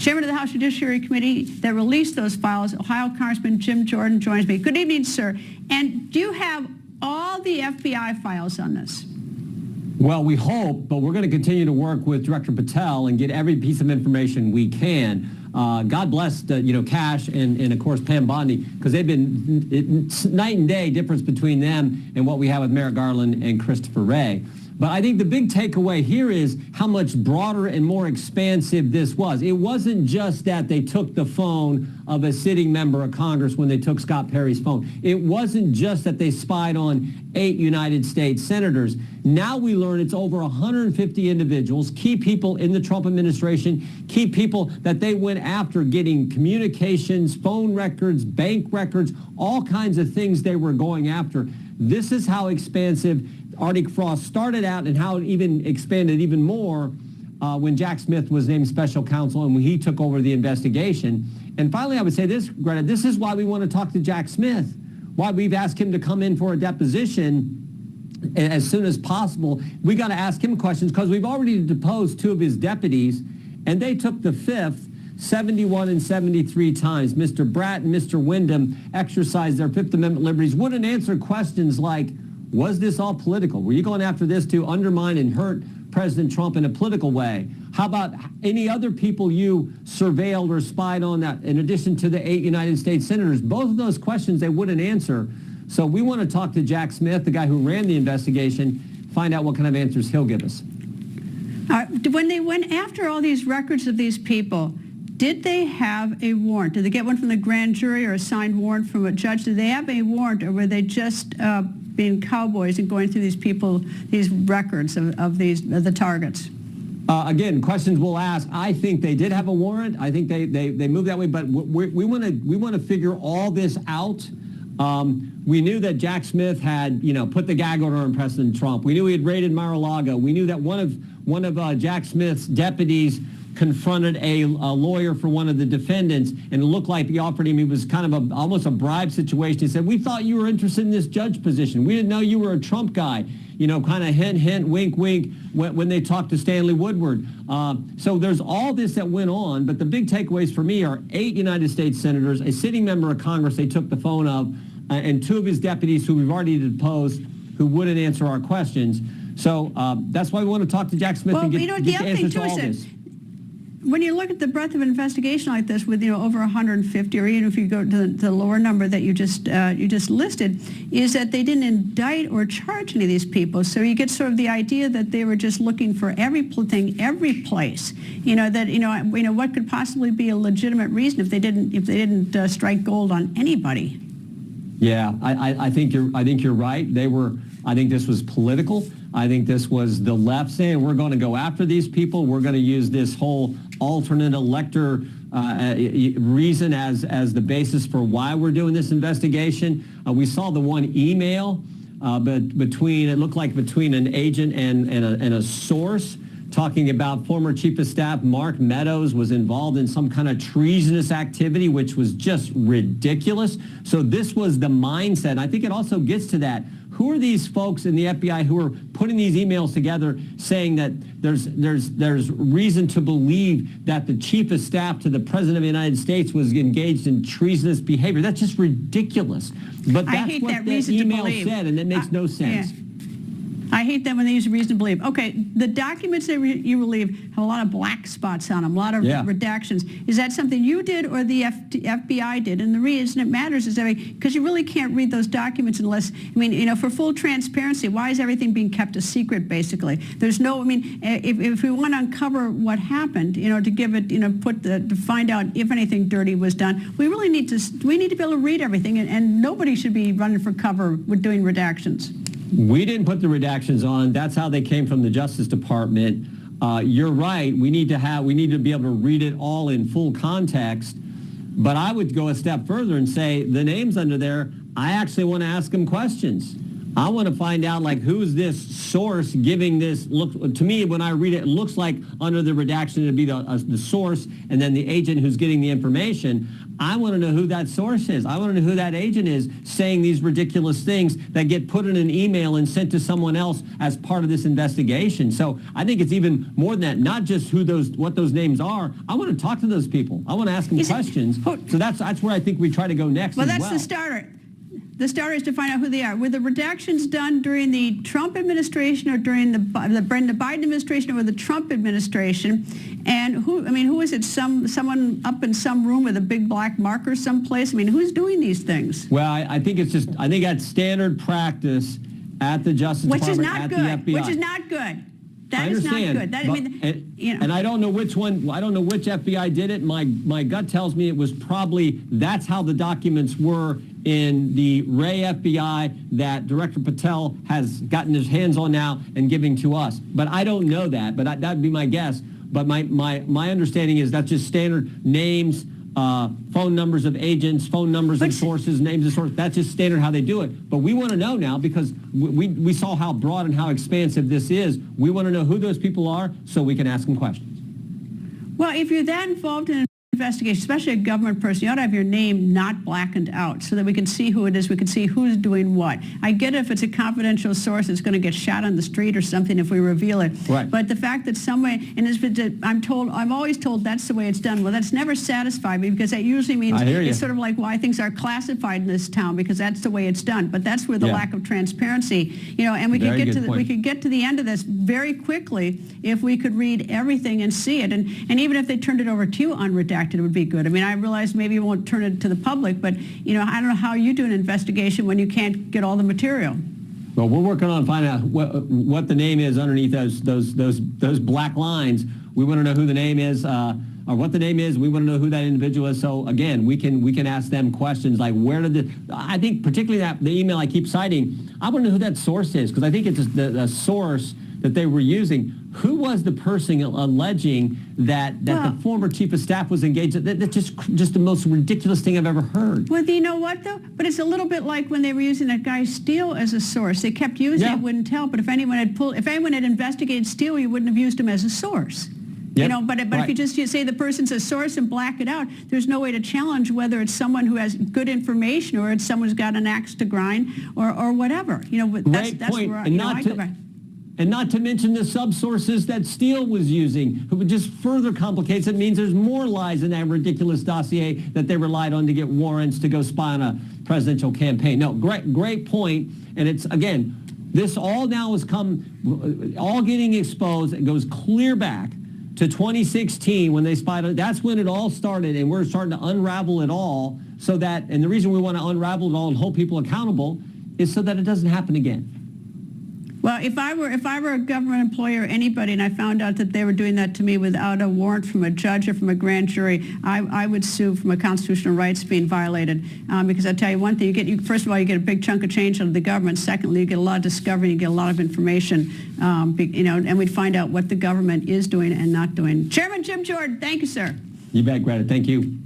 chairman of the House Judiciary Committee that released those files, Ohio Congressman Jim Jordan, joins me. Good evening, sir. And do you have all the FBI files on this? Well, we hope, but we're going to continue to work with Director Patel and get every piece of information we can. God bless, Cash and of course, Pam Bondi, because they've been it's night and day difference between them and what we have with Merrick Garland and Christopher Wray. But I think the big takeaway here is how much broader and more expansive this was. It wasn't just that they took the phone of a sitting member of Congress when they took Scott Perry's phone. It wasn't just that they spied on 8 United States senators. Now we learn it's over 150 individuals, key people in the Trump administration, key people that they went after getting communications, phone records, bank records, all kinds of things they were going after. This is how expansive Arctic Frost started out and how it even expanded even more when Jack Smith was named special counsel and when he took over the investigation. And finally, I would say this, Greta, this is why we want to talk to Jack Smith, why we've asked him to come in for a deposition as soon as possible. We got to ask him questions because we've already deposed 2 of his deputies, and they took the 5th 71 and 73 times. Mr. Bratt and Mr. Wyndham exercised their Fifth Amendment liberties, wouldn't answer questions like, was this all political? Were you going after this to undermine and hurt President Trump in a political way? How about any other people you surveilled or spied on that, in addition to the 8 United States senators? Both of those questions they wouldn't answer. So we want to talk to Jack Smith, the guy who ran the investigation, find out what kind of answers he'll give us. When they went after all these records of these people, did they have a warrant? Did they get one from the grand jury or a signed warrant from a judge? Did they have a warrant, or were they just being cowboys and going through these people, these records of the targets? Again, questions we'll ask. I think they did have a warrant. I think they moved that way, but we want to figure all this out. We knew that Jack Smith had, put the gag order on President Trump. We knew he had raided Mar-a-Lago. We knew that one of Jack Smith's deputies confronted a lawyer for one of the defendants, and it looked like he offered him, it was kind of almost a bribe situation. He said, we thought you were interested in this judge position. We didn't know you were a Trump guy. Kind of hint, hint, wink, wink when they talked to Stanley Woodward. So there's all this that went on, but the big takeaways for me are 8 United States senators, a sitting member of Congress they took the phone of, and 2 of his deputies who we've already deposed who wouldn't answer our questions. So that's why we want to talk to Jack Smith and get the answers to all this. When you look at the breadth of an investigation like this with over 150, or even if you go to the lower number that you just listed, is that they didn't indict or charge any of these people. So you get sort of the idea that they were just looking for everything, every place. What could possibly be a legitimate reason if they didn't strike gold on anybody? Yeah, I think you're right. I think this was political. I think this was the left saying we're going to go after these people. We're going to use this whole alternate elector reason as the basis for why we're doing this investigation. We saw the one email, but it looked like between an agent and a source talking about former Chief of Staff Mark Meadows was involved in some kind of treasonous activity, which was just ridiculous. So this was the mindset. I think it also gets to that. Who are these folks in the FBI who are putting these emails together saying that there's reason to believe that the Chief of Staff to the President of the United States was engaged in treasonous behavior? That's just ridiculous. But that's what the email said, and it makes no sense. Yeah. I hate that when they use reason to believe. Okay, the documents that you relieve have a lot of black spots on them, a lot of redactions. Is that something you did or the FBI did? And the reason it matters is because you really can't read those documents unless, for full transparency, why is everything being kept a secret, basically? There's no, if we want to uncover what happened, to give it, to find out if anything dirty was done, we really need to be able to read everything, and nobody should be running for cover with doing redactions. We didn't put the redactions on. That's how they came from the Justice Department. You're right. We need to be able to read it all in full context. But I would go a step further and say the names under there, I actually want to ask them questions. I want to find out, who's this source giving this? Look, to me, when I read it, it looks like under the redaction it'd be the source and then the agent who's getting the information. I want to know who that source is. I want to know who that agent is saying these ridiculous things that get put in an email and sent to someone else as part of this investigation. So I think it's even more than that, not just what those names are. I want to talk to those people. I want to ask them questions. So that's where I think we try to go next. Well, that's the starter. The starter is to find out who they are. Were the redactions done during the Trump administration or during the Biden administration or the Trump administration? And who is it? Someone up in some room with a big black marker someplace? I mean, who's doing these things? Well, I think that's standard practice at the Justice Department, at the FBI. Which is not good. That is not good. And I don't know which one. I don't know which FBI did it. My gut tells me it was probably that's how the documents were in the Ray FBI that Director Patel has gotten his hands on now and giving to us. But I don't know that. But that'd be my guess. But my understanding is that's just standard names, phone numbers of agents, phone numbers of sources, names of sources. That's just standard how they do it. But we want to know now because we saw how broad and how expansive this is. We want to know who those people are so we can ask them questions. Well, if you're that involved in an investigation, especially a government person, you ought to have your name not blackened out so that we can see who it is. We can see who's doing what. I get it if it's a confidential source, it's going to get shot on the street or something if we reveal it. Right. But the fact that I'm always told that's the way it's done. Well, that's never satisfied me because that usually means it's sort of like why things are classified in this town because that's the way it's done. But that's where the lack of transparency, and we could get to the end of this very quickly if we could read everything and see it. And even if they turned it over to you unredacted, it would be good. I mean, I realize maybe you won't turn it to the public, but, I don't know how you do an investigation when you can't get all the material. Well, we're working on finding out what the name is underneath those black lines. We want to know who the name is, or what the name is. We want to know who that individual is. So, again, we can ask them questions like I think particularly the email I keep citing, I want to know who that source is because I think it's the source that they were using. Who was the person alleging that the former chief of staff was engaged? That's just the most ridiculous thing I've ever heard. Well, you know what, though? But it's a little bit like when they were using that guy Steele as a source. They kept using it, wouldn't tell. But if anyone had investigated Steele, you wouldn't have used him as a source. Yep. But if you say the person's a source and black it out, there's no way to challenge whether it's someone who has good information or it's someone who's got an axe to grind or whatever. Great point. And not to mention the sub-sources that Steele was using, who just further complicates it, means there's more lies in that ridiculous dossier that they relied on to get warrants to go spy on a presidential campaign. No, great point. And it's, again, this all now has all getting exposed. It goes clear back to 2016 when they spied on. That's when it all started, and we're starting to unravel it all and the reason we want to unravel it all and hold people accountable is so that it doesn't happen again. Well, if I were a government employee or anybody and I found out that they were doing that to me without a warrant from a judge or from a grand jury, I would sue from a constitutional rights being violated. Because I tell you one thing, first of all, you get a big chunk of change out of the government. Secondly, you get a lot of discovery, you get a lot of information, and we'd find out what the government is doing and not doing. Chairman Jim Jordan, thank you, sir. You bet, Greta. Thank you.